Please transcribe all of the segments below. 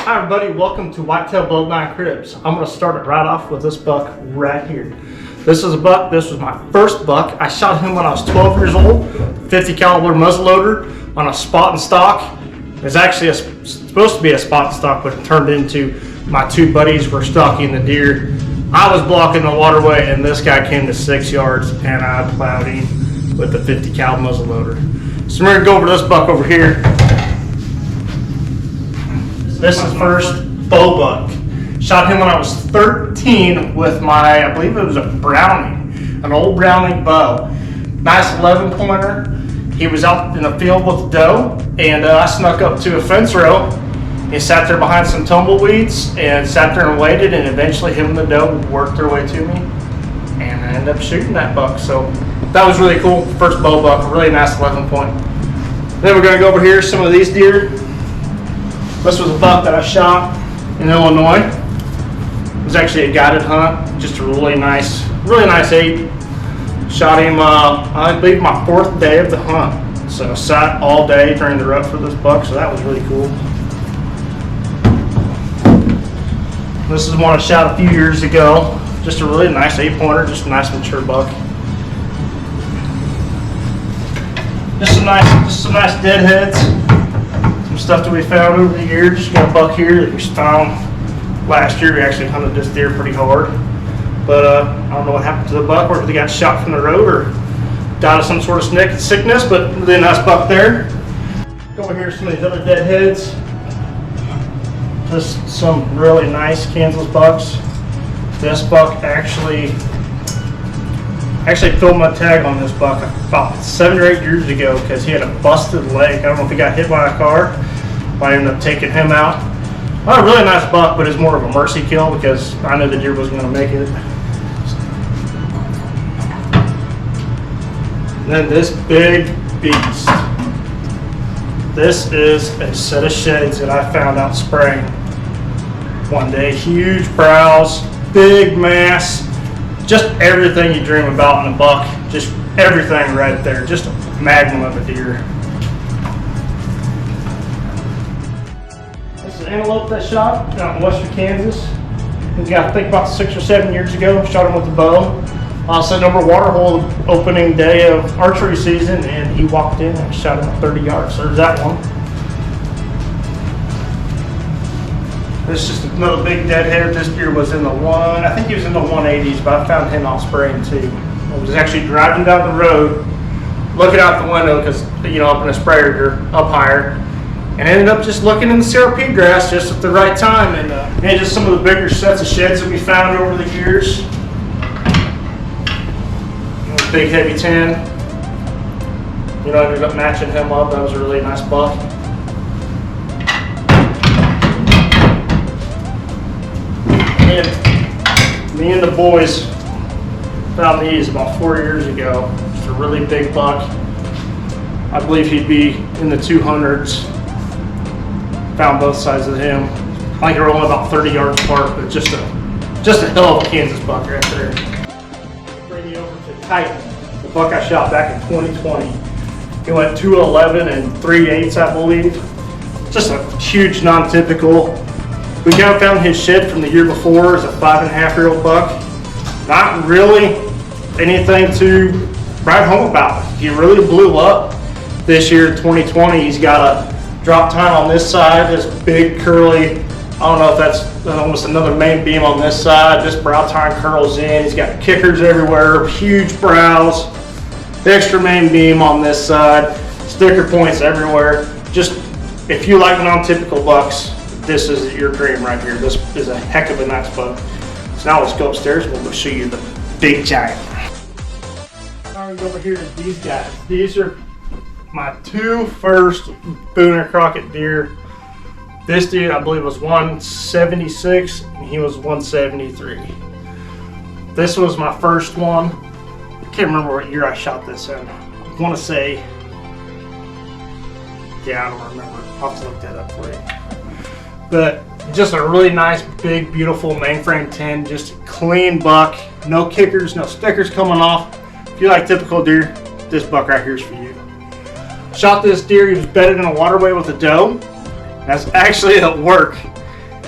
Hi everybody, welcome to Whitetail BLOODINE CRIBS. I'm going to start it right off with this buck right here. This is a buck, this was my first buck. I shot him when I was 12 years old, 50 caliber muzzleloader on a spot and stock. It was actually supposed to be a spot and stock, but it turned into my two buddies were stalking the deer. I was blocking the waterway and this guy came to 6 yards and I plowed him with the 50 cal muzzleloader. So we're going to go over this buck over here. This is first bow buck. Shot him when I was 13 with my, I believe it was a Browning, an old Browning bow. Nice 11 pointer. He was out in the field with the doe, and I snuck up to a fence row. He sat there behind some tumbleweeds and sat there and waited, and eventually him and the doe worked their way to me, and I ended up shooting that buck. So that was really cool. First bow buck, a really nice 11 point. Then we're going to go over here, some of these deer. This was a buck that I shot in Illinois. It was actually a guided hunt, just a really nice eight. Shot him, I believe, my fourth day of the hunt. So I sat all day during the rut for this buck, so that was really cool. This is one I shot a few years ago. Just a really nice 8-pointer, just a nice mature buck. Just some nice deadheads. Some stuff that we found over the years. Got a buck here that we found last year. We actually hunted this deer pretty hard, but I don't know what happened to the buck, whether they got shot from the road or died of some sort of sickness, but really nice buck there. Go over here, some of these other deadheads. Just some really nice Kansas bucks. This buck actually filled my tag on this buck about 7 or 8 years ago because he had a busted leg. I don't know if he got hit by a car, but I ended up taking him out. Well, a really nice buck, but it's more of a mercy kill because I knew the deer wasn't going to make it. And then this big beast. This is a set of sheds that I found out spraying one day. Huge brows, big mass. Just everything you dream about in a buck, just everything right there, just a magnum of a deer. This is an antelope that shot out in western Kansas. We got, I think, about 6 or 7 years ago, shot him with a bow. Sitting over water hole opening day of archery season, and he walked in and shot him at 30 yards. So there's that one. This is just another big deadhead. This deer was in the I think he was in the 180s, but I found him out spraying too. I was actually driving down the road, looking out the window because, you know, up in a sprayer you're up higher, and ended up just looking in the CRP grass just at the right time. And just some of the bigger sets of sheds that we found over the years. Big heavy 10. You know, I ended up matching him up. That was a really nice buck. And me and the boys found these about 4 years ago. It's a really big buck. I believe he'd be in the 200s. Found both sides of him. I think they're only about 30 yards apart, but just a hell of a Kansas buck right there. Bring you over to Titan, the buck I shot back in 2020. He went 211 and 3/8, I believe. Just a huge, non-typical. We found his shed from the year before as a 5.5-year-old buck. Not really anything to write home about. He really blew up this year, 2020. He's got a drop tine on this side, this big curly, I don't know if that's almost another main beam on this side. This brow tine curls in. He's got kickers everywhere, huge brows, extra main beam on this side, sticker points everywhere. Just, if you like non-typical bucks, this is your dream right here. This is a heck of a nice buck. So now let's go upstairs and we'll show you the big giant. Now we go over here to these guys. These are my two first Boone Crockett deer. This dude, I believe, was 176 and he was 173. This was my first one. I can't remember what year I shot this in. I want to say, yeah, I don't remember. I'll have to look that up for you. But just a really nice, big, beautiful mainframe 10, just a clean buck, no kickers, no stickers coming off. If you like typical deer, this buck right here is for you. Shot this deer, he was bedded in a waterway with a doe. That's actually at work.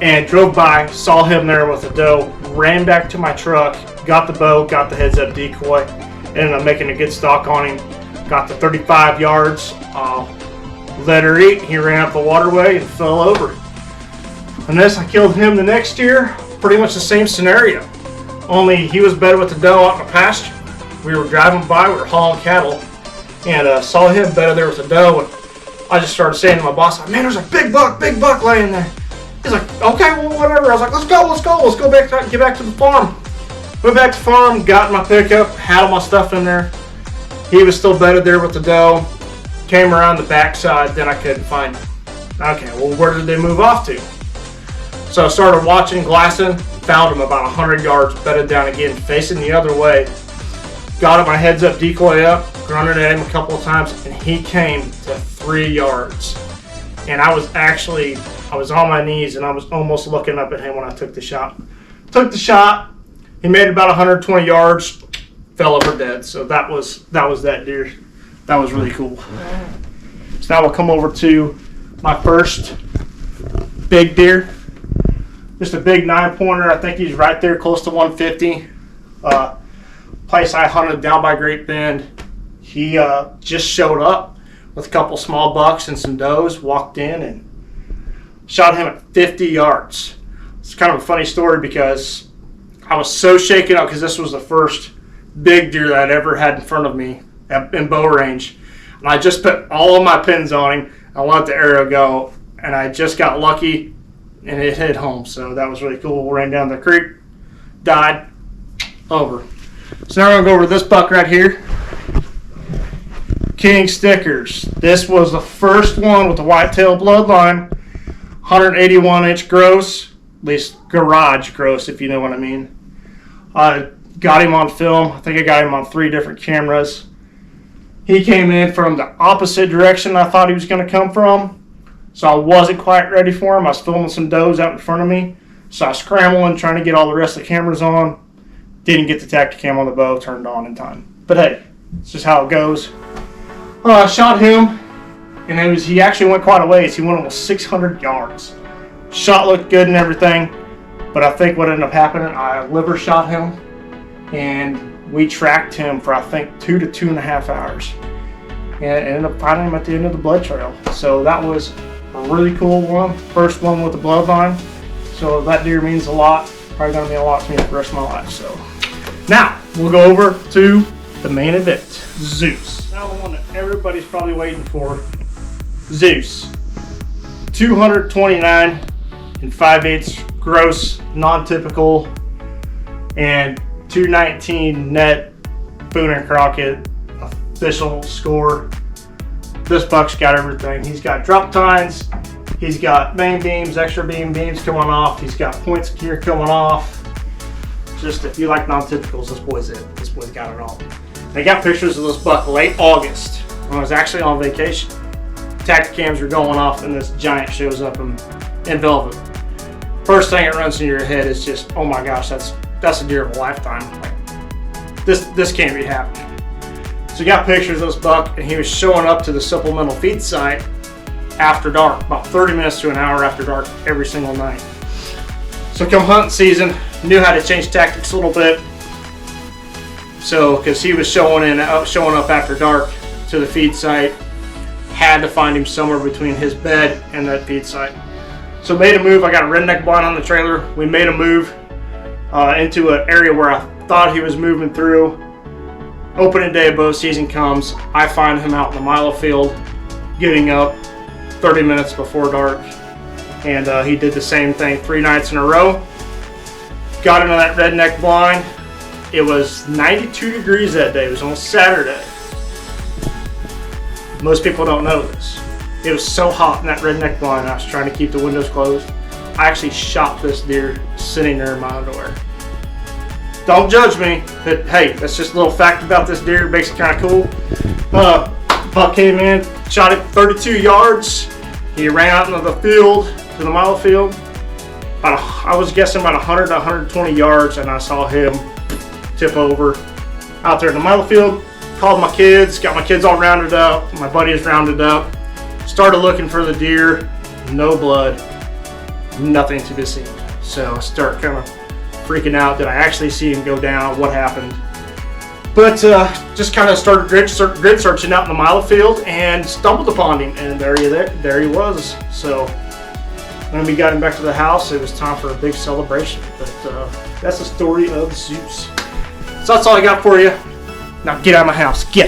and drove by, saw him there with a doe, ran back to my truck, got the bow, got the heads up decoy, ended up making a good stalk on him, got to 35 yards, let her eat, he ran up the waterway and fell over. And this, I killed him the next year, pretty much the same scenario, only he was bedded with the doe out in the pasture. We were driving by, we were hauling cattle, and saw him bedded there with the doe, and I just started saying to my boss, man, there's a big buck laying there. He's like, okay, well, whatever. I was like, let's go back, get back to the farm. Went back to the farm, got in my pickup, had all my stuff in there. He was still bedded there with the doe. Came around the backside, then I couldn't find him. Okay, well, where did they move off to? So I started watching, glassing, found him about 100 yards, bedded down again, facing the other way. Got him, my heads up, decoy up, grunted at him a couple of times, and he came to 3 yards. And I was on my knees, and I was almost looking up at him when I took the shot. He made about 120 yards, fell over dead. So that was that deer. That was really cool. So now we'll come over to my first big deer. Just a big 9-pointer. I think he's right there close to 150. Place I hunted down by Great Bend. He just showed up with a couple small bucks and some does, walked in and shot him at 50 yards. It's kind of a funny story because I was so shaken up because this was the first big deer that I'd ever had in front of me in bow range. And I just put all of my pins on him. I let the arrow go, and I just got lucky, and it hit home. So that was really cool. Ran down the creek, died, over. So now we're going to go over this buck right here. King Stickers. This was the first one with the Whitetail bloodline. 181-inch gross, at least garage gross, if you know what I mean. I got him on film. I think I got him on 3 different cameras. He came in from the opposite direction I thought he was going to come from, so I wasn't quite ready for him. I was filming some does out in front of me, so I was scrambling, trying to get all the rest of the cameras on. Didn't get the Tacticam on the bow turned on in time. But hey, it's just how it goes. I shot him, and he actually went quite a ways. He went almost 600 yards. Shot looked good and everything, but I think what ended up happening, I liver shot him, and we tracked him for I think 2 to 2.5 hours, and ended up finding him at the end of the blood trail. So that was a really cool one. First one with the bloodline. So that deer means a lot. Probably gonna mean a lot to me for the rest of my life. So now we'll go over to the main event, Zeus. Now the one that everybody's probably waiting for, Zeus. 229 and 5/8 gross, non-typical, and 219 net Boone and Crockett official score. This buck's got everything. He's got drop tines, he's got main beams, extra beams coming off, he's got points gear coming off. Just if you like non-typicals, this boy's it. This boy's got it all. I got pictures of this buck late August when I was actually on vacation. Tacticams are going off and this giant shows up in velvet. First thing that runs in your head is just, oh my gosh, that's a deer of a lifetime. Like, this can't be happening. So we got pictures of this buck, and he was showing up to the supplemental feed site after dark, about 30 minutes to an hour after dark every single night. So come hunting season, knew how to change tactics a little bit. So because he was showing up after dark to the feed site, had to find him somewhere between his bed and that feed site. So made a move. I got a redneck blind on the trailer. We made a move into an area where I thought he was moving through. Opening day of bow season comes. I find him out in the milo field, getting up 30 minutes before dark. And he did the same thing 3 nights in a row. Got into that redneck blind. It was 92 degrees that day. It was on Saturday. Most people don't know this. It was so hot in that redneck blind, I was trying to keep the windows closed. I actually shot this deer sitting there in my underwear. Don't judge me, but hey, that's just a little fact about this deer. It makes it kind of cool. Buck came in, shot it 32 yards. He ran out into the field, to the mile field. I was guessing about 100 to 120 yards, and I saw him tip over out there in the mile field. Called my kids, got my kids all rounded up. My buddy is rounded up. Started looking for the deer, no blood. nothing to be seen. So I start kind of freaking out. Did I actually see him go down? What happened? But just kind of started grid searching out in the mile field and stumbled upon him, and there he was. So when we got him back to the house, it was time for a big celebration. But that's the story of Zeus. So that's all I got for you. Now get out of my house. Get.